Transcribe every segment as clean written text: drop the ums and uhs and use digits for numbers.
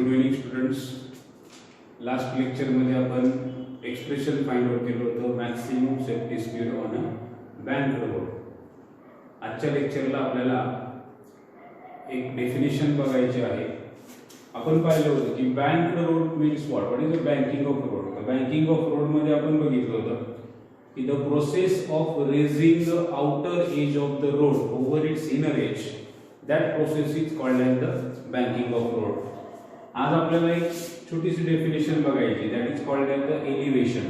Good evening students. Last लेक्चरमध्ये आपण expression find out केलं होतं maximum safety speed on a bank road. आजच्या लेक्चरला आपल्याला एक डेफिनेशन बघायची आहे. आपण पाहिलं होतं की bank road means what is the banking of road. Banking of road मध्ये आपण बघितलं होतं की the process of raising the outer edge of the road over its inner edge, that process is called as the banking of road. आज आपल्याला एक छोटीशी definition बघायची, that is called as the elevation.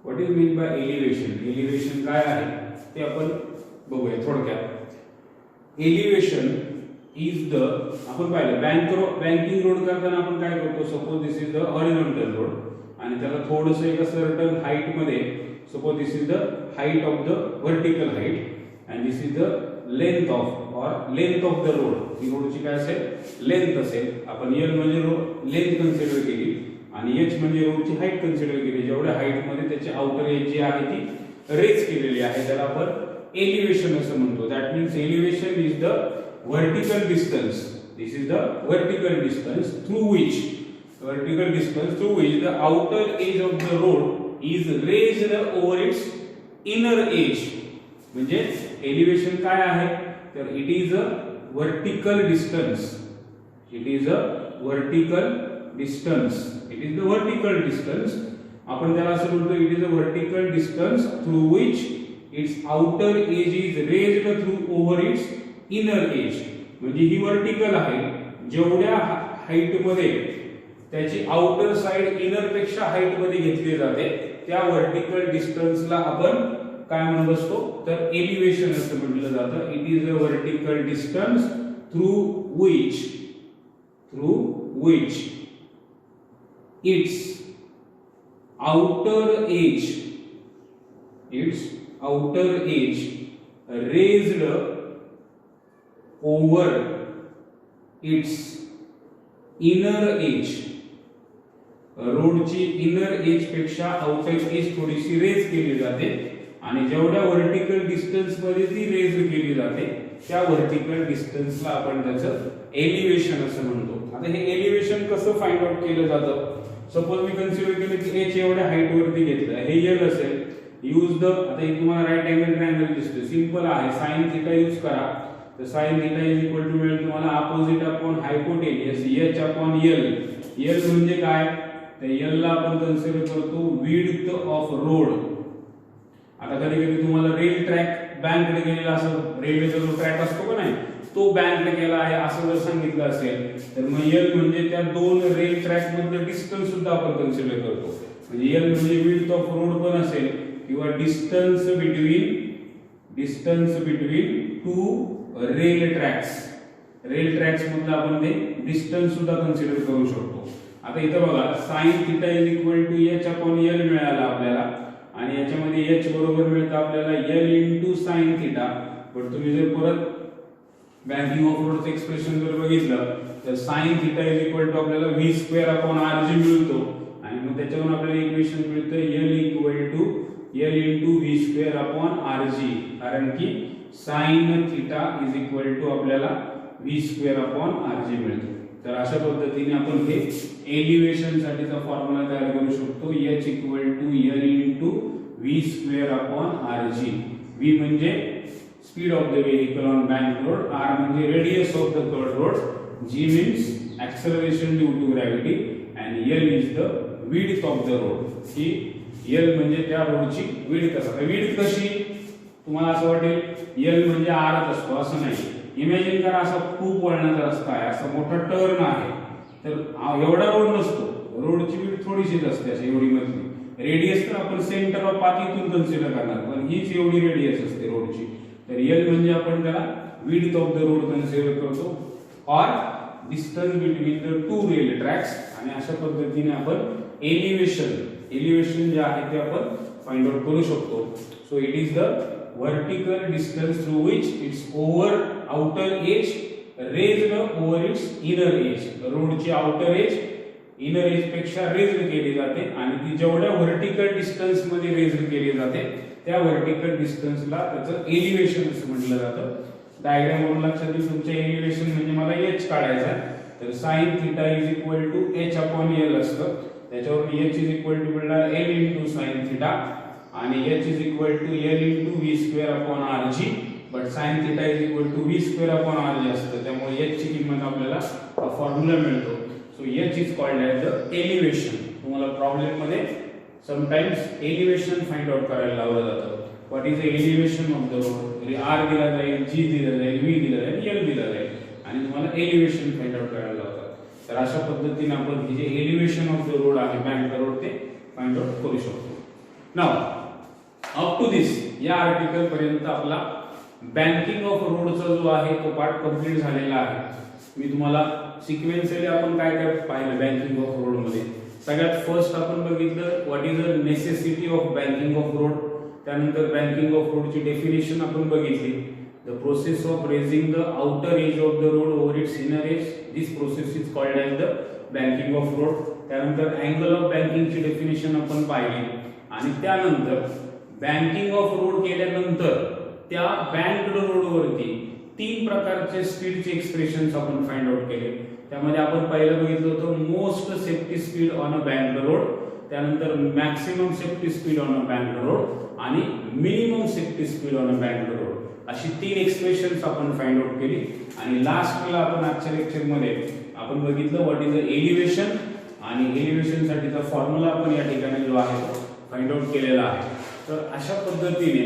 What is mean by elevation? Elevation काय आहे ते आपण बघूया थोडक्यात. एलिव्हेशन इज द, आपण पाहिलं बँकिंग रोड करताना आपण काय करतो, suppose this is the horizontal road आणि त्याला थोडंसं एका सर्टन हाईट मध्ये, suppose this is the height of the vertical height and this is the length of the road. ही रोडची काय असेल, लेंथ असेल. आपण एल म्हणजे लेंथ कन्सिडर केली आणि एच म्हणजे रोडची हाईट कन्सिडर केली. जेवढ्या हाईट मध्ये त्याची आउटर एज जी आहे ती रेज केलेली आहे, त्याला आपण एलिव्हेशन असं म्हणतो. That means elevation is the vertical distance. This is the vertical distance through which the outer edge of the road is raised over its inner edge. म्हणजे elevation काय आहे तर it is a vertical distance. It is the vertical distance. आपण त्याला असं म्हणतो, it is a vertical distance through which its outer edge is raised through over its inner age. म्हणजे ही vertical आहे, जेवढ्या हाईट मध्ये त्याची आउटर साइड इनर पेक्षा हाईट मध्ये घेतली जाते त्या वर्टिकल डिस्टन्सला आपण काय म्हणत असतो तर एलिव्हेशन असं म्हटलं जातं. It is a vertical distance through which it's outer age raised over its inner edge. रोडची इनर एज पेक्षा आउटर एज थोडीशी रेज केली जाते आणि जेवढ्या वर्टिकल डिस्टन्स मध्ये ती रेज केली जाते त्या वर्टिकल डिस्टन्सला आपण त्याचं एलिव्हेशन असं म्हणतो. आता हे एलिव्हेशन कसं फाइंड आउट केलं जातं? सपोज मी कन्सिडर केलं की एच एवढ्या हाईट वरती घेतलं, हे एल असेल. यूज द, आता एक तुम्हाला राईट अँगल ट्रायंगल दिसतो, सिंपल आहे, साइन थीटा यूज करा. तर sin theta is equal to मिळेल तुम्हाला opposite upon hypotenuse h upon l. l म्हणजे काय तर l ला आपण कन्सिडर करतो विड्थ ऑफ रोड. आता कधी कधी तुम्हाला रेल ट्रॅक बँककडे गेलेला असं, रेल्वेचा जो ट्रॅक असतो का नाही तो बँककडे गेला आहे असं जर सांगितलं असेल तर मग l म्हणजे त्या दोन रेल ट्रॅक मधलं डिस्टन्स सुद्धा आपण कन्सिडर करतो. म्हणजे l म्हणजे विड्थ ऑफ रोड पण असेल किंवा distance between two rail tracks मधलं आपण ते डिस्टन्स सुद्धा कन्सिडर करू शकतो. आता इथं बघा sin theta is equal to h upon l मिळाला आपल्याला आणि याच्यामध्ये h बरोबर मिळतं आपल्याला l इंटू sin थीटा. पण तुम्ही जर परत बँकिंग ऑफ रोडचं एक्सप्रेशन जर बघितलं तर sin theta is equal to आपल्याला v स्क्वेअर अपॉन rg मिळतो आणि मग त्याच्यावरून आपल्याला इक्वेशन मिळतं l equal to l into v square upon rg, कारण की sin theta is equal to आपल्याला v स्क्वेअर अपॉन rg मिळतो. तर अशा पद्धतीने आपण हे एलिव्हेशन साठीचा फॉर्म्युला तयार करू शकतो. h equal to l into v square upon rg. v म्हणजे speed of the vehicle on bank road, r म्हणजे radius of the curved road, g means acceleration due to gravity and l is the width of the road. ही l म्हणजे त्या रोडची width असते. Width कशी तुम्हाला असं वाटेल एल म्हणजे आरच असतो असं नाही. इमॅजिन करा असा खूप वळणाचा रस्ता आहे, असा मोठा टर्न आहे, तर एवढा रोड नसतो, रोडची विड्थ थोडीशीच असते अशी एवढी मधली. रेडियस तर आपण सेंटर ऑफ पाथ इथून कन्सिडर करणार, पण हीच एवढी रेडियस असते रोडची. तर एल म्हणजे आपण त्याला width of the road consider करतो or distance between the two rail tracks. आणि अशा पद्धतीने आपण एलिव्हेशन जे आहे ते आपण फाइंड आउट करू शकतो. So it is the vertical distance through which its outer edge raised over its inner edge. रोडची outer edge inner edge पेक्षा रेज्ड केली जाते आणि ती जेवढ्या वर्टिकल डिस्टन्स मध्ये रेज्ड केली जाते त्या वर्टिकल डिस्टन्सला त्याचं एलिव्हेशन असं म्हटलं जातं. डायग्राम वरून लक्षात येईल तुमच्या एलिव्हेशन म्हणजे मला h काढायचा तर sine theta is equal to h upon l असतं. त्याच्यावर h इज इक्वल टू मिळणार l इंटू साइन थिटा आणि h is equal to l into v square upon rg. But sine theta is equal to v square upon rg असतं. त्यामुळे h ची किंमत आपल्याला formula मिळतो. So h is called as the elevation. तुम्हाला problem मध्ये sometimes elevation find out करायला लावलं जातं. What is the elevation of the road? r दिला जाईल, g दिला जाईल, v दिला जाईल, l दिला जाईल आणि तुम्हाला एलिव्हेशन फाइंड आउट करायला लावतात. तर अशा पद्धतीने आपण हे जे एलिव्हेशन ऑफ द रोड आहे बँक रोड ते फाइंड आउट करू शकतो. नाउ अप टू दिस या आर्टिकल पर्यंत आपला बँकिंग ऑफ रोडचा जो आहे तो पार्ट कंप्लीट झालेला आहे. मी तुम्हाला सिक्वेन्शियली आपण काय काय पाहिलं बँकिंग ऑफ रोड मध्ये. सगळ्यात फर्स्ट आपण बघितलं what is the necessity of banking of road. त्यानंतर बँकिंग ऑफ रोडची डेफिनेशन आपण बघितली. The process of raising the outer edge of the road over its inner age, this process is called as the banking of road. त्यानंतर angle of बँकिंगची definition आपण पाहिली आणि त्यानंतर बँकिंग ऑफ रोड केल्यानंतर त्या बँक्ड रोडवरती 3 प्रकारचे स्पीडचे एक्सप्रेशन्स आपण फाइंड आउट केले. त्यामध्ये आपण पहिलं बघितलं होतं most safety speed on a banked road, त्यानंतर maximum safety speed on a banked road आणि minimum safety speed on a banked road. अशी 3 एक्सप्रेशन्स आपण फाइंड आउट केली आणि लास्टला आपण आजच्या लेक्चर मध्ये आपण बघितलं व्हॉट इज द एलिव्हेशन आणि एलिव्हेशन साठीचा फॉर्म्युला आपण या ठिकाणी जो आहे फाइंड आउट केलेला आहे. तर अशा पद्धतीने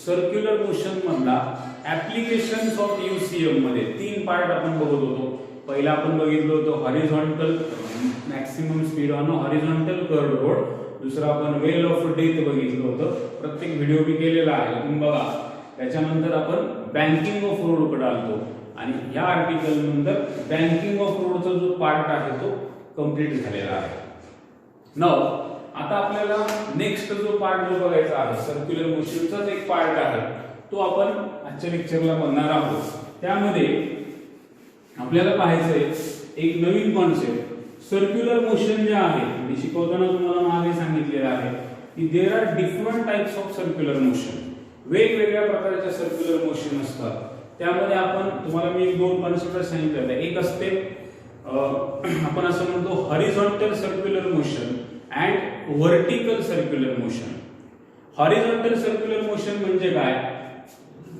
सर्क्युलर मोशन मधला ऍप्लिकेशन्स ऑफ यूसीएम मध्ये 3 पार्ट आपण बघत होतो. पहिला आपण बघितलं होतं horizontal maximum speed on horizontal curved road. दुसरा आपण वेल ऑफ डेथ बघितलं होतं. प्रत्येक व्हिडिओ मी केलेला आहे तुम्ही बघा. त्याच्यानंतर आपण बँकिंग ऑफ रोड कडे आलो आणि या आर्टिकल नंतर बँकिंग ऑफ रोडचा जो पार्ट आहे तो कंप्लीट झालेला आहे. नाउ आता आपल्याला नेक्स्ट जो पार्ट जो बघायचा आहे सर्क्युलर मोशनचाच एक पार्ट आहे तो आपण आजच्या लेक्चरला बघणार आहोत. त्यामध्ये आपल्याला पाहायचंय एक नवीन कॉन्सेप्ट. सर्क्युलर मोशन जे आहे मी शिकवताना तुम्हाला मागे सांगितलेलं आहे की there are different types of circular motion. वेगवेगळ्या प्रकारच्या सर्क्युलर मोशन असतात. त्यामध्ये आपण तुम्हाला मी 2 कॉन्सेप्ट सांगितले. एक असते आपण असं म्हणतो horizontal circular motion and vertical circular motion. Horizontal circular motion म्हणजे काय?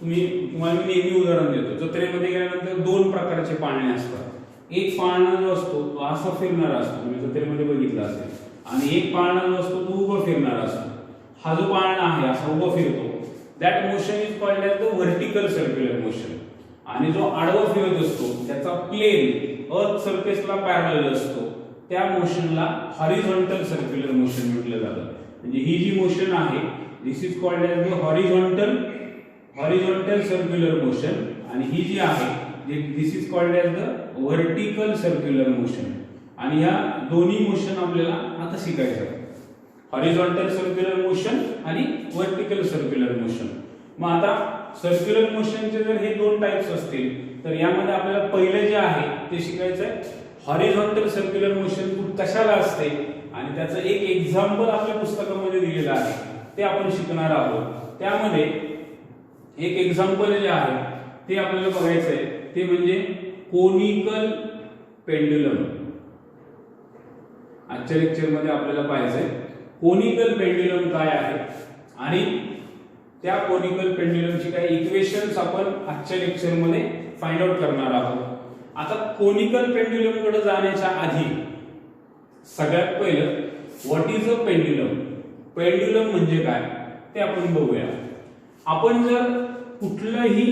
तुम्हाला मी नेहमी उदाहरण देतो. जत्रेमध्ये गेल्यानंतर 2 प्रकारचे पाळणे असतात. एक पाळणा जो असतो तो असा फिरणारा असतो, तुम्ही जत्रेमध्ये बघितला असेल, आणि एक पाळणा जो असतो तो उभा फिरणारा असतो. हा जो पाळणा आहे असा उभा फिरतो that motion is called as the vertical circular motion. आणि जो आडवा फिरत असतो त्याचा प्लेन अर्थ सरफेसला पॅरलल असतो त्या मोशनला हॉरिझॉन्टल सर्क्युलर मोशन म्हटलं जातं. म्हणजे ही जी मोशन आहे this is called as the horizontal circular motion आणि ही जी आहे this is called as the vertical circular motion. आणि या दोन्ही मोशन आपल्याला आता शिकायचं आहे. हॉरिझॉन्टल सर्क्युलर मोशन आणि व्हर्टिकल सर्क्युलर मोशन. मग आता सर्क्युलर मोशनचे जर हे 2 टाइप्स असतील तर यामध्ये आपल्याला पहिले जे आहे ते शिकायचं आहे हॉरिझॉन्टल सर्क्युलर मोशन कशाला असते आणि त्याचं एक एक्झाम्पल आपल्या पुस्तकामध्ये दिलेलं आहे ते आपण शिकणार आहोत. त्यामध्ये एक एक्झाम्पल जे आहे ते आपल्याला बघायचं आहे ते म्हणजे कोनिकल पेंडुलम. आजच्या लेक्चर मध्ये आपल्याला पाहायचंय कोनिकल पेंडुलम काय आहे आणि त्या कोनिकल पेंडुलमची काही इक्वेशन्स आपण आजच्या लेक्चर मध्ये फाइंड आउट करणार आहोत. आता कोनिकल पेंडुलम कडे जाण्याच्या आधी सगळ्यात पहिलं what is a pendulum. Pendulum म्हणजे काय ते आपण बघूया. आपण जर कुठलंही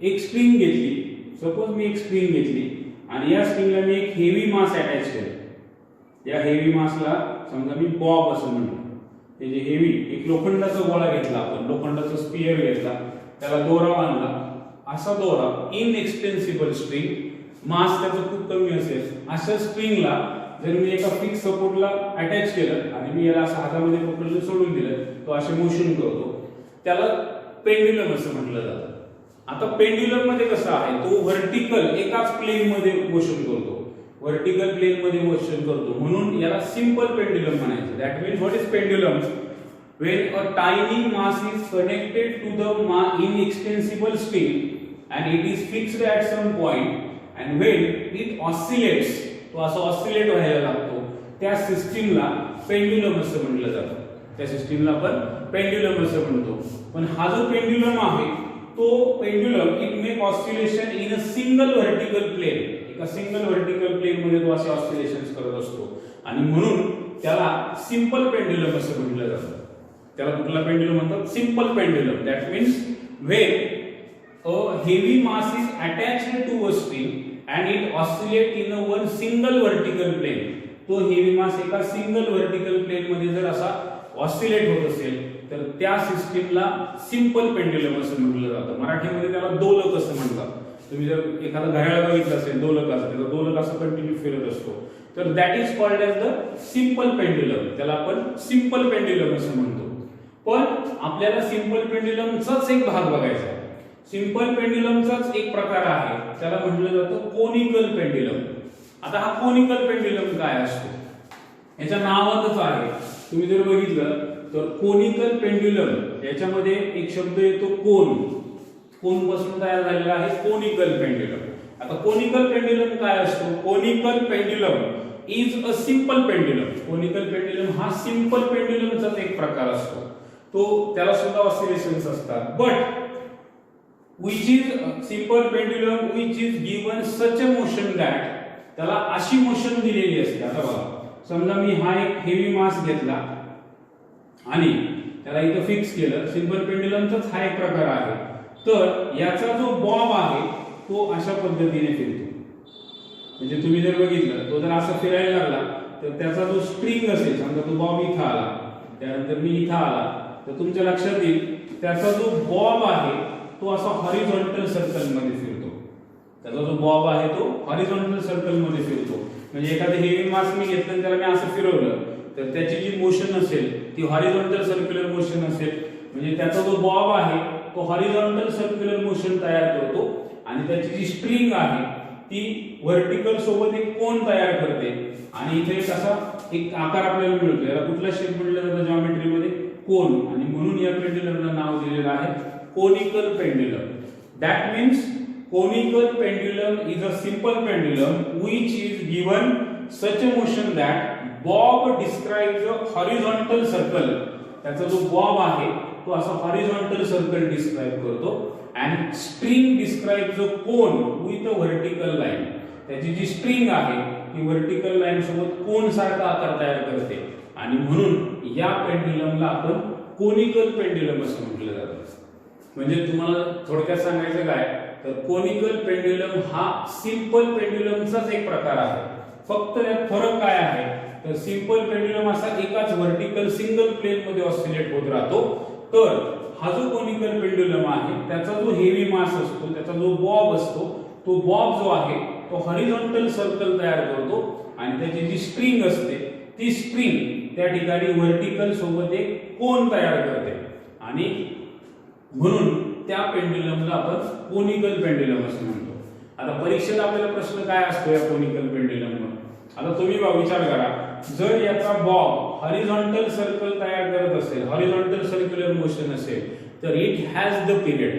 एक स्ट्रिंग घेतली, सपोज मी एक स्ट्रिंग घेतली आणि या स्ट्रिंगला मी एक हेवी मास अटॅच केलं. या हेवी मासला समजा मी बॉब असं म्हणतो. हे जे हेवी एक लोखंडाचा गोळा घेतला, आपण लोखंडाचा स्पियर घेतला, त्याला दोरा बांधला. असा दोरा इनएक्सटेन्सिबल स्ट्रिंग, मास त्याचं खूप कमी असेल, अशा स्ट्रिंगला जर मी एका फिक्स सपोर्टला अटॅच केलं आणि मी याला असं हातामध्ये पकडलं सोडून दिलं तो असे मोशन करतो, त्याला पेंडुलम असं म्हटलं जातं. आता पेंडुलम मध्ये कसं आहे तो व्हर्टिकल एकाच प्लेन मध्ये मोशन करतो, व्हर्टिकल प्लेन मध्ये मोशन करतो म्हणून याला सिंपल पेंडुलम म्हणायचं. That means what is pendulum? when a tiny mass is connected to the inextensible string and it is fixed at some point and when it oscillates, तो असं oscillate व्हायला लागतो, त्या सिस्टीमला पेंड्युलम असं म्हटलं जातं. त्या सिस्टीमला आपण पेंड्युलम असं म्हणतो. पण हा जो पेंड्युलम आहे तो pendulum it make oscillation in a single vertical plane, एका सिंगल व्हर्टिकल प्लेन मध्ये तो असे ऑसिलेशन्स करत असतो आणि म्हणून त्याला सिंपल पेंड्युलम असं म्हटलं जातं. त्याला कुठला पेंड्युलम म्हणतात? Simple pendulum. That means when a heavy mass is attached to a string and it oscillates in a one single vertical plane. तो heavy mass एका सिंगल वर्टिकल प्लेन मध्ये जर असा ऑसिलेट होत असेल तर त्या सिस्टीमला सिंपल पेंड्युलम असं म्हटलं जातं. मराठीमध्ये त्याला दोलक असं म्हणतात. तुम्ही जर एखादं घड्याळ बघितलं असेल दोलकाचं, त्याचा दोलक असं कंटिन्यू फिरत असतो, तर that is called as the simple pendulum. त्याला आपण सिंपल पेंड्युलम असं म्हणतो. पण आपल्याला सिंपल पेंड्युलमचाच एक भाग बघायचा आहे. सिंपल पेंड्युलमचाच एक प्रकार आहे, त्याला म्हटलं जातं कोनिकल पेंड्युलम. आता हा कोनिकल पेंड्युलम काय असतो? याच्या नावातच आहे. तुम्ही जर बघितलं तर कोनिकल पेंड्युलम याच्यामध्ये एक शब्द येतो कोन. कोन पासून तयार झालेला आहे कोनिकल पेंड्युलम. आता कोनिकल पेंड्युलम काय असतो? Conical pendulum is a simple pendulum. Conical pendulum हा सिंपल पेंड्युलमचाच एक प्रकार असतो. तो त्याला सुद्धा ऑसिलेशन्स असतात. But which is simple pendulum which is given such a motion that त्याला अशी मोशन दिलेली असते. आता बघा, समजा मी हा एक हेवी मास घेतला आणि त्याला इथं फिक्स केलं. सिंपल पेंड्युलमचाच हा एक प्रकार आहे. तर याचा जो बॉब आहे तो अशा पद्धतीने फिरतो. म्हणजे तुम्ही जर बघितलं तो जर असा फिरायला लागला तर त्याचा जो स्ट्रिंग असेल, समजा तो बॉब इथं आला, त्यानंतर मी इथं आला, तर तुमच्या लक्षात येईल त्याचा जो बॉब आहे तो असा हॉरिझॉन्टल सर्कल मध्ये फिरतो. त्याचा जो बॉब आहे तो हॉरिझॉन्टल सर्कल मध्ये फिरतो. म्हणजे एखादं हेवी मास मी घेतलं आणि त्याला मी असं फिरवलं तर त्याची जी मोशन असेल ती हॉरिझॉन्टल सर्क्युलर मोशन असेल. म्हणजे त्याचा जो बॉब आहे तो हॉरिझॉन्टल सर्क्युलर मोशन तयार करतो आणि त्याची जी स्ट्रिंग आहे ती व्हर्टिकल सोबत एक कोन तयार करते आणि इथे एक असा एक आकार आपल्याला मिळतो. याला कुठला शेप म्हटलं जातं जॉमेट्री मध्ये? कोन. आणि म्हणून या पेंड्युलमला नाव दिलेलं आहे conical pendulum. That means conical pendulum is a simple pendulum which is given such a motion that bob describes a horizontal circle. त्याचा जो बॉब आहे तो असा हॉरिझॉन्टल सर्कल डिस्क्राइब करतो and string describes a cone with a vertical line. त्याची जी string आहे ती vertical line सोबत कोन सारखा आकार तयार करते आणि म्हणून या पेंड्युलमला आपण कोनिकल पेंड्युलम असं म्हटलं जातं. म्हणजे तुम्हाला थोडक्यात सांगायचं काय तर कोनिकल पेंड्युलम हा सिंपल पेंड्युलमचाच एक प्रकार आहे. फक्त यात फरक काय आहे तर सिंपल पेंड्युलम असा एकाच व्हर्टिकल सिंगल प्लेन मध्ये ऑसिलेट होत राहतो. तर हा जो कोनिकल पेंड्युलम आहे त्याचा जो हेवी मास असतो, त्याचा जो बॉब असतो, तो बॉब जो आहे तो हॉरिझॉन्टल सर्कल तयार करतो आणि त्याची जी स्ट्रिंग असते ती स्ट्रिंग त्या ठिकाणी व्हर्टिकल सोबत एक कोन तयार करते आणि म्हणून त्या पेंड्युलमला आपण कोनिकल पेंड्युलम असं म्हणतो. आता परीक्षेत आपल्याला प्रश्न काय असतो या कोनिकल पेंड्युलमवर? आता तुम्ही विचार करा, जर याचा बॉब हॉरिझॉन्टल सर्कल तयार करत असेल, हॉरिझॉन्टल सर्क्युलर मोशन असेल, तर it has the period.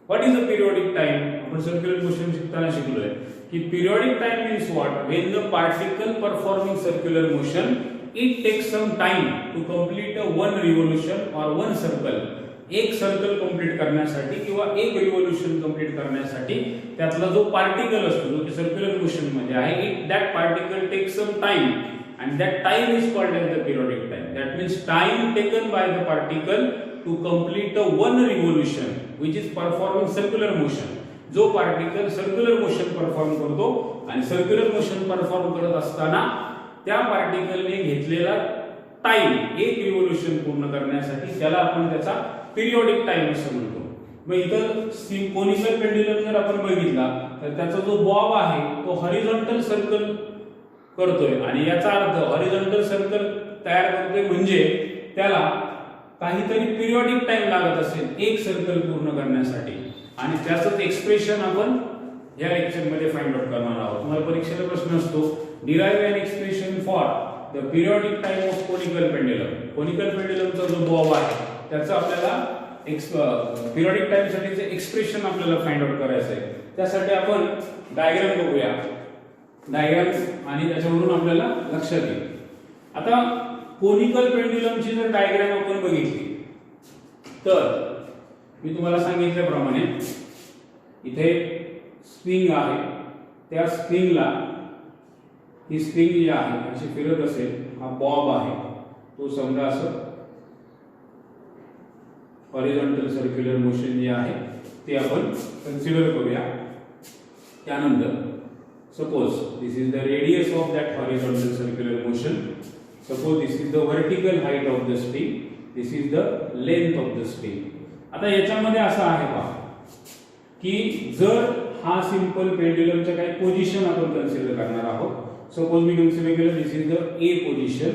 What is the periodic time? आपण सर्क्युलर मोशन शिकताना शिकलोय की periodic time means what? When the particle performing circular motion it takes some time to complete a one revolution or one circle. एक सर्कल कंप्लीट करण्यासाठी किंवा एक रिव्होल्यूशन कंप्लीट करण्यासाठी त्यातला जो पार्टिकल असतो जो की सर्क्युलर मोशन मध्ये आहे, it that particle takes some time and that time is called as the periodic time. That means time taken by the particle to complete a one revolution which is performing circular motion. जो particle circular motion perform करतो आणि circular motion perform करत असताना त्या पार्टिकलने घेतलेला time एक revolution पूर्ण करण्यासाठी त्याला आपण त्याचा पिरियोडिक टाइम असं म्हणतो. मग इथं कोनिकल पेंड्युलम जर आपण बघितला तर त्याचा जो बॉब आहे तो हॉरिझॉन्टल सर्कल करतोय आणि याचा अर्थ हॉरिझॉन्टल सर्कल तयार करतोय म्हणजे त्याला काहीतरी पिरियोडिक टाइम लागत असेल एक सर्कल पूर्ण करण्यासाठी आणि त्याचं एक्सप्रेशन आपण या लेक्चर मध्ये फाइंड आउट करणार आहोत. तुम्हाला परीक्षेला प्रश्न असतो derive an expression for the periodic time of conical pendulum. Conical पेंड्युलमचा जो बॉब आहे त्याचा आपल्याला पिरियडिक टाइम साठीचे एक्सप्रेशन आपल्याला फाइंड आउट करायचं आहे. त्यासाठी आपण डायग्राम बघूया. डायग्राम आणि त्याच्यावरून आपल्याला लक्षात येईल. आता कोनिकल पेंड्युलमची जर डायग्राम आपण बघितली तर मी तुम्हाला सांगितल्याप्रमाणे इथे स्प्रिंग आहे. त्या स्प्रिंगला ही स्प्रिंग जी आहे अशी फिरत असेल, हा बॉब आहे, तो समजा असं हॉरिझॉन्टल सर्क्युलर मोशन जे आहे ते आपण कन्सिडर करूया. त्यानंतर suppose this is the radius of that horizontal circular motion. Suppose this is the vertical height of the spring, this is the length of the spring. आता याच्यामध्ये असं आहे पहा की जर हा सिंपल पेंड्युलमच्या काही पोझिशन आपण कन्सिडर करणार आहोत. सपोज मी कन्सिडर केलं दिस इज द ए पोझिशन,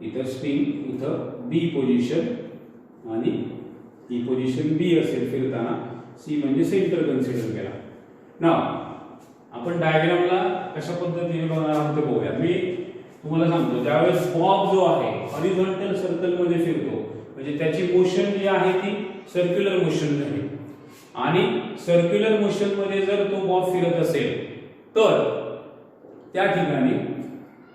इथं स्प्रिंग, इथं बी पोझिशन आणि ही पोझिशन बी असेल फिरताना, सी म्हणजे सेंटर कन्सिडर केला. नाव आपण डायग्रामला कशा पद्धतीने बनवणार आहोत ते बघूया. मी तुम्हाला सांगतो ज्यावेळेस बॉब जो आहे हॉरिझॉन्टल सर्कल मध्ये फिरतो म्हणजे त्याची मोशन जी आहे ती सर्क्युलर मोशन झाली आणि सर्क्युलर मोशन मध्ये जर तो बॉब फिरत असेल तर त्या ठिकाणी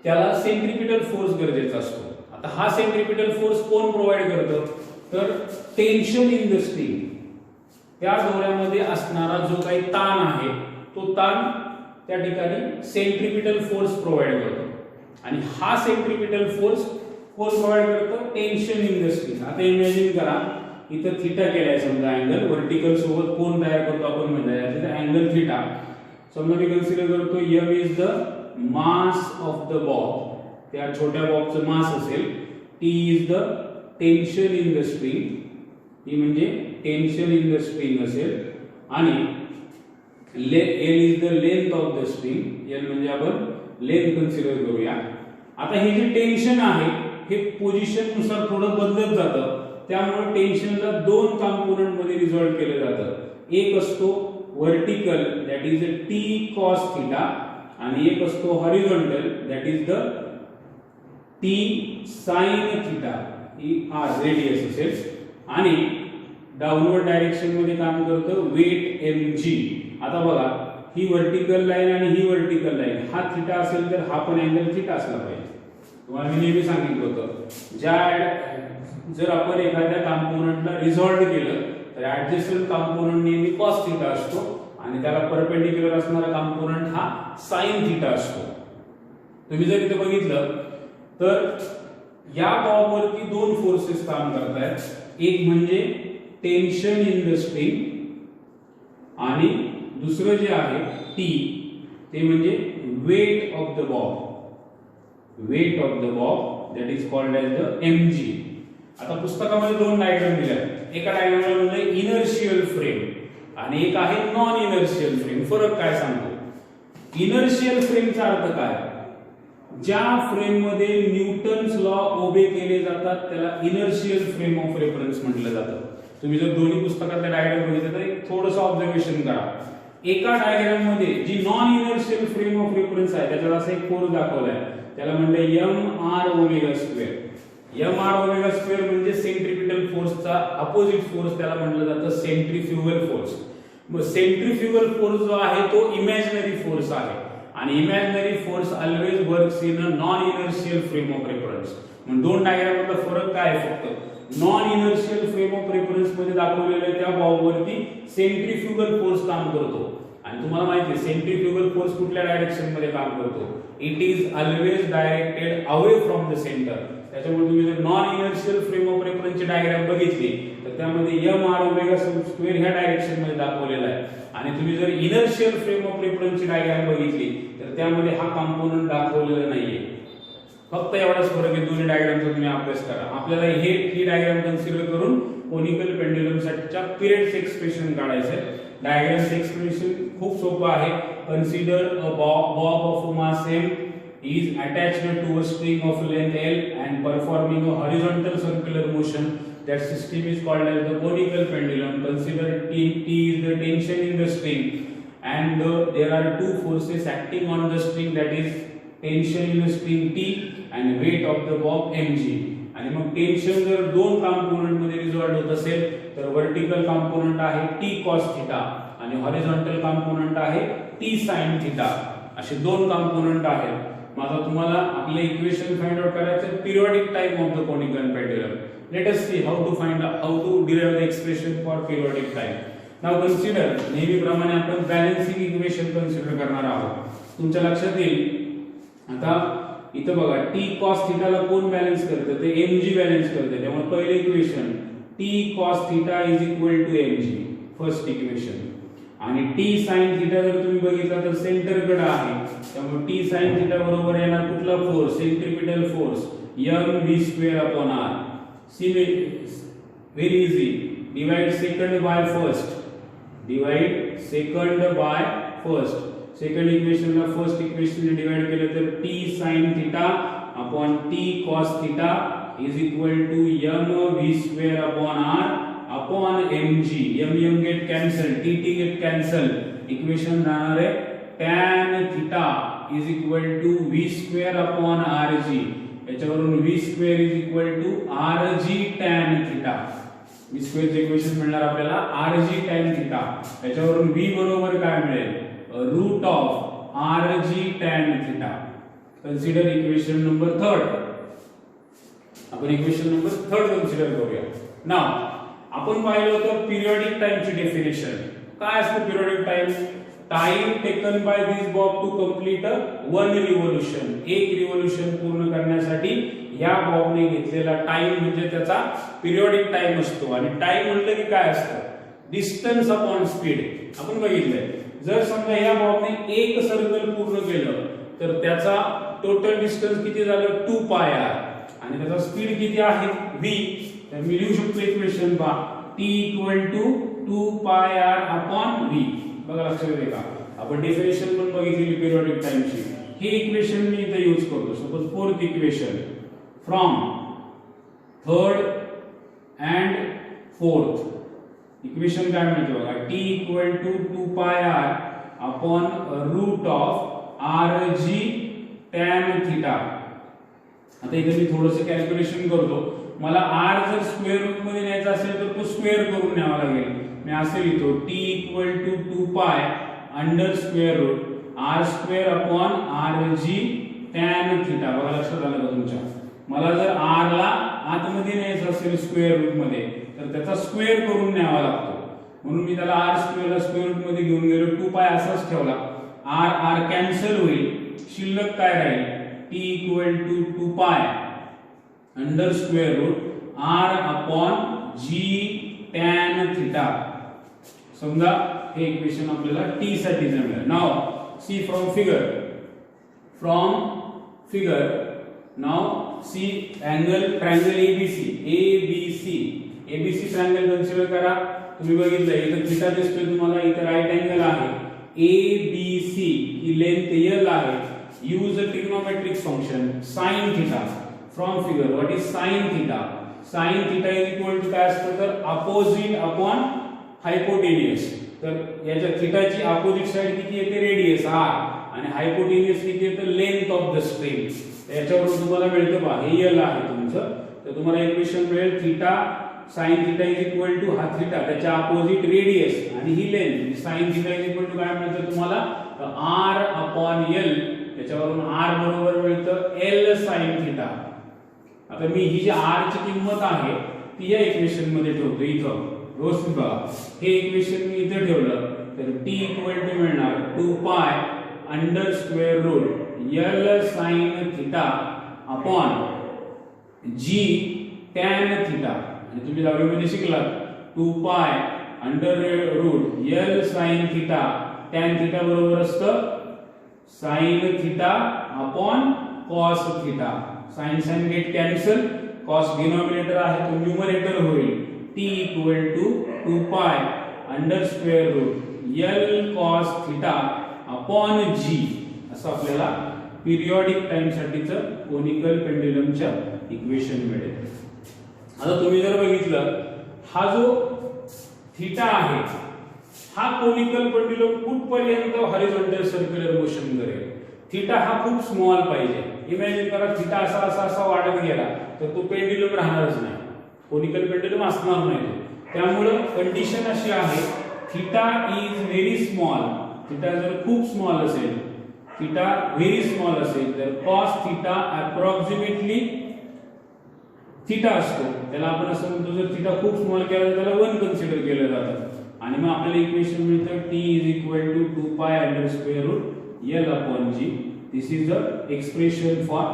त्याला सेंट्रिपिटल फोर्स गरजेचा असतो. आता हा सेंट्रिपिटल फोर्स कोण प्रोव्हाइड करतं तर टेन्शन इन द स्प्रिंग, त्या दोऱ्यामध्ये असणारा जो काही ताण आहे तो ताण त्या ठिकाणी सेंट्रिपिटल फोर्स प्रोव्हाइड करतो आणि हा सेंट्रिपिटल फोर्स कोण प्रोव्हाइड करतं टेन्शन इन द स्प्रिंग. आता इमॅजिन करा इथं थीटा केलाय समजा अँगल, व्हर्टिकल सोबत कोण तयार करतो आपण म्हणजे अँगल थीटा. समजा मी कन्सिडर करतो m is the mass of the bob, त्या छोट्या बॉबचं मास असेल, t is the tension in the spring, ही म्हणजे टेन्शन इन द स्प्रिंग असेल आणि l is the length of the spring, l म्हणजे आपण लेंथ कन्सिडर करूया. आता हे जे टेन्शन आहे हे पोझिशन नुसार थोडं बदलत जातं, त्यामुळे टेन्शनला दोन कंपोनेंट मध्ये रिझॉल्व केलं जातं. एक असतो vertical that is the t cos theta आणि एक असतो horizontal that is the t sin theta, he r radius असेल आणि डाऊनवर्ड डायरेक्शन मध्ये काम करतं वेट mg. आता बघा ही व्हर्टिकल लाईन आणि ही व्हर्टिकल लाईन, हा थीटा असेल तर हा पण अँगल थीटा असला पाहिजे. तुम्हाला मी नेहमी सांगितलं होतं जर आपण एखाद्या कंपोनेंटला रिझॉल्व केलं तर ऍडजस्टंट कंपोनेंट नेहमी cos थीटा असतो आणि त्याला परपेंडिक्युलर असणारा कंपोनेंट हा sin थीटा असतो. तुम्ही जर इथे बघितलं तर या बॉबवरती दोन फोर्सेस काम करतायत. एक म्हणजे टेन्शन इन द स्प्रिंग आणि दुसरं जे आहे T ते म्हणजे weight of the bob, weight of the bob that is called as the mg. आता पुस्तकामध्ये दोन डायग्राम दिले आहेत. एका डायग्रामला म्हणलं इनर्शियल फ्रेम आणि एक आहे नॉन इनर्शियल फ्रेम. फरक काय सांगतो? इनर्शियल फ्रेमचा अर्थ काय? ज्या फ्रेम मध्ये न्यूटन्स लॉ ओबे केले जातात त्याला इनर्शियल फ्रेम ऑफ रेफरन्स म्हटलं जातं. तुम्ही जर दोन्ही पुस्तकातले डायग्राम बघितले तर एक थोडंसं ऑब्झर्वेशन करा. एका डायग्राम मध्ये जी non inertial frame of reference आहे त्याच्यात असा एक फोर्स दाखवलाय, त्याला म्हणलं mr omega square. mr omega square म्हणजे सेंट्रिपिटल फोर्सचा अपोजिट फोर्स, त्याला म्हटलं जातं सेंट्रीफ्युगल फोर्स. मग सेंट्रीफ्युगल फोर्स जो आहे तो इमॅजिनरी फोर्स आहे आणि imaginary force always works in a non inertial frame of reference. मग दोन डायग्राममधला फरक काय आहे? फक्त non inertial frame of reference मध्ये दाखवलेल्या त्या बॉबवरती सेंट्रीफ्युगल फोर्स काम करतो आणि तुम्हाला माहिती आहे सेंट्रीफ्युगल फोर्स कुठल्या डायरेक्शन मध्ये काम करतो? It is always directed away from the centre. त्याच्यामुळे तुम्ही जर नॉन इनर्शियल फ्रेम ऑफ रेफरन्सची डायग्राम बघितली तर त्यामध्ये mr ओमेगा स्क्वेअर ह्या डायरेक्शन मध्ये दाखवलेला आहे आणि तुम्ही जर इनर्शियल फ्रेम ऑफ रेफरन्सची डायग्राम बघितली तर त्यामध्ये हा कंपोनेंट दाखवलेला नाहीये. फक्त एवढाच फरक आहे. दोन्ही डायग्रामचा तुम्ही अभ्यास करा. आपल्याला ही डायग्राम कन्सिडर करून कोनिकल पेंड्युलम साठीच्या पिरियड्स एक्सप्रेशन काढायचं आहे. डायग्रामचं एक्सप्रेशन खूप सोपं आहे. Consider a Bob of mass m is attached to a string of length L and performing a horizontal circular motion. That system is called as the conical pendulum. Consider T is the tension in the string and there are two forces acting on the string, that is tension in the string T and weight of the bob mg. आणि मग tension जर दोन component मध्ये resolve होत असेल तर vertical component आहे T cos theta आणि हॉरिझॉन्टल कॉम्पोनंट आहे टी साइन थिटा, असे दोन कॉम्पोनंट आहेत. मग आता तुम्हाला आपले इक्वेशन फाइंड आउट करायचं periodic time of the conical pendulum. Let us see how to derive the expression for periodic time. Now consider, नेहमीप्रमाणे आपण बॅलन्सिंग इक्वेशन कन्सिडर करणार आहोत. तुमच्या लक्षात येईल आता इथं बघा टी कॉस थिटाला कोण बॅलन्स करतं, ते mg बॅलन्स करते. त्यामुळे पहिले equation T cos theta is equal to mg, first equation. आणि टी साइन थिटा जर तुम्ही बघितला तर सेंटर कडे आहे, त्यामुळे टी साइन थिटा बरोबर येणार कुठला force, centripetal force mv²/r. See very easy, divide second by first, divide second by first. Second इक्वेशनला फर्स्ट इक्वेशनने डिवाइड केलं तर T sine theta upon T cos theta is equal to mv²/r upon mg. m get cancel, t get cancel. Equation राहणार आहे tan theta is equal to v²/rg. याच्यावरून v² is equal to rg tan theta. v² चे equation मिळणार आपल्याला rg tan theta. याच्यावरून v बरोबर काय मिळेल, root of rg tan theta. Consider equation number 3. आपण इक्वेशन नंबर 3 कन्सिडर करूया. नाउ आपण पाहिलं होतं पिरियोडिक टाइमची डेफिनेशन. काय असतं periodic time, time taken by this bob to complete one revolution. एक रिव्होल्यूशन पूर्ण करण्यासाठी या बॉबने घेतलेला टाइम म्हणजे त्याचा पिरियोडिक टाइम असतो. आणि टाइम म्हटलं की काय असतं, डिस्टन्स अपॉन स्पीड. आपण बघितलंय जर समजा या बॉबने एक सर्कल पूर्ण केलं तर त्याचा टोटल डिस्टन्स किती झालं 2πr आणि त्याचा स्पीड किती आहे v. तर मी लिहू शकतो इक्वेशन पहा t equal to 2πr upon v. बघा लक्षात येते का, आपण डेफिनेशन पण बघितली पिरियोडिक टाइमची. हे इक्वेशन मी इथे यूज करतो. Suppose fourth equation from third and fourth equation काय मिळते बघा, t equal to 2πr upon root of rg tan theta. आता इथे मी थोडंसं कॅल्क्युलेशन करतो. मला r जर स्क्वेअर रूट मध्ये न्यायचा असेल तर तो स्क्वेअर करून न्यावा लागेल. मी असे लिहितो t equal to 2π under square root r² upon rg tan theta. बघा लक्षात आलं का तुमच्या. मला जर r ला आतमध्ये न्यायचं असेल स्क्वेअर रूट मध्ये तर त्याचा स्क्वेअर करून न्यावा लागतो. म्हणून मी त्याला r² ला स्क्वेअर रूट मध्ये घेऊन गेलो, 2π असाच ठेवला. r कॅन्सल होईल, शिल्लक काय राहील t equal to 2π under square root r upon g tan theta. समजा हे इक्वेशन आपल्याला t साठी जमलं. Now see from figure now see angle triangle ABC triangle consider करा. तुम्ही बघितलं इथं थीटा दिसतोय तुम्हाला, इथं राईट अँगल आहे. ABC ही लेंथ l आहे. Use a trigonometric function sin theta from figure. What is sin theta? sin theta is equal to काय असतं तर अपोजिट अपॉन हायपोटेनियस. तर याच्या थीटाची अपोजिट साइड किती येते रेडियस r आणि हायपोटेनियस किती येतं लेंथ ऑफ द स्ट्रिंग. याच्यावरून तुम्हाला मिळतं पहा हे l आहे तुमचं. तर तुम्हाला इक्वेशन मिळेल theta sin theta is equal to हा थीटा त्याच्या अपोजिट रेडियस आणि ही length. sin theta is equal to काय मिळतं तुम्हाला r अपॉन l. त्याच्यावरून r बरोबर मिळतं l sin थीटा. आता मी ही जी r ची किंमत आहे ती या इक्वेशन मध्ये ठेवतो. इथं रोज बघा हे इक्वेशन मी इथे ठेवलं तर t इक्वल टू मिळणार 2π under square root l sin theta upon g tan theta. आणि तुम्ही दहावीमध्ये शिकलात 2π under root l sin theta tan theta बरोबर असतं sin theta upon cos theta. sin get cancel, cos denominator आहे तो न्यूमरेटर होईल. t equal to 2π under square root l cos theta upon g. असं आपल्याला पिरियोडिक टाइम साठीचं conical पेंड्युलमच्या equation मिळेल. आता तुम्ही जर बघितलं हा जो थीटा आहे हा कोनिकल पेंड्युलम कुठपर्यंत हॉरिझॉन्टल सर्क्युलर मोशन करेल. थीटा हा खूप स्मॉल पाहिजे. इमॅजिन करा थिटा असा असा असा वाढत गेला तर तो पेंड्युलम राहणारच नाही, कोनिकल पेंड्युलम असणार नाही तो. त्यामुळे कंडिशन अशी आहे theta is very small, theta जर खूप स्मॉल असेल, थिटा व्हेरी स्मॉल असेल तर कॉस थिटा अप्रॉक्सिमेटली थिटा असतो, त्याला आपण असं म्हणतो जर थिटा खूप स्मॉल केला तर त्याला 1 कन्सिडर केलं जातं. आणि मग आपल्याला इक्वेशन मिळतं t = 2 pi under square root L upon G. This is the expression for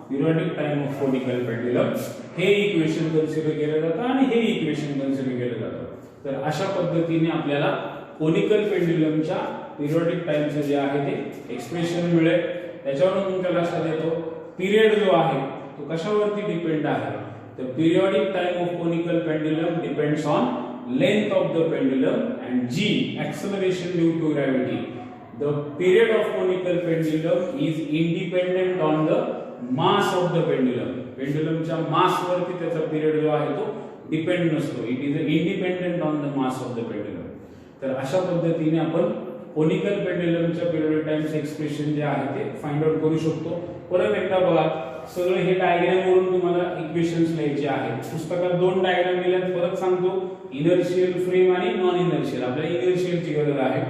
periodic time of conical pendulum. हे इक्वेशन कन्सिडर केलं जातं आणि हे इक्वेशन कन्सिडर केलं जातं. तर अशा पद्धतीने आपल्याला कोनिकल पेंड्युलमच्या पिरियॉडिक टाइमचं जे आहे ते एक्सप्रेशन मिळेल. त्याच्यावरून तुमच्या लक्षात येतो पिरियड जो आहे तो कशावरती डिपेंड आहे. The periodic time of conical pendulum depends on length of the pendulum and g, acceleration due to gravity. The period of conical pendulum is independent on the mass of the pendulum. पेंड्युलमच्या मास वरती त्याचा period जो आहे तो depend नसतो. It is independent on the mass of the pendulum. तर अशा पद्धतीने आपण कोनिकल पेंड्युलमच्या पिरियडिक टाइमचे एक्सप्रेशन जे आहे ते फाइंड आउट करू शकतो. परत एकदा बघा सगळे हे डायग्राम वरून तुम्हाला इक्वेशन्स लिहायचे आहेत. पुस्तकात 2 डायग्राम दिल्यात. परत सांगतो इनर्शियल फ्रेम आणि नॉन इनर्शियल. आपल्याला इनर्शियलची गरज आहे.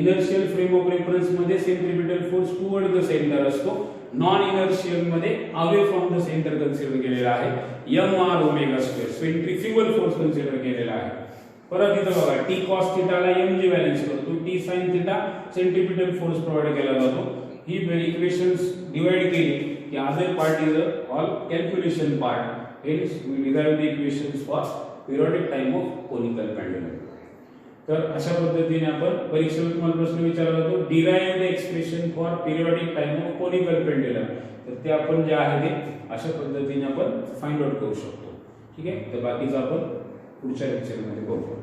इनर्शियल फ्रेम ऑफ रेफरन्स मध्ये centripetal force toward the centre असतो. नॉन इनर्शियल मध्ये away from the centre consider केलेला आहे. mr omega square centrifugal force consider केलेला आहे. परत इथं बघा t cos थीटा ला mg बॅलन्स करतो, t sin theta centripetal force provide केला जातो. ही इक्वेशन्स डिवाइड केली की other part is all calculation part. Hence we derive the equations for periodic time of conical pendulum. तर अशा पद्धतीने आपण परीक्षेत तुम्हाला प्रश्न विचारला जातो derive the expression for periodic time of conical pendulum. तर ते आपण जे आहे ते अशा पद्धतीने आपण फाइंड आउट करू शकतो. ठीक आहे. तर बाकीचं आपण पुढच्या लेक्चरमध्ये बघू.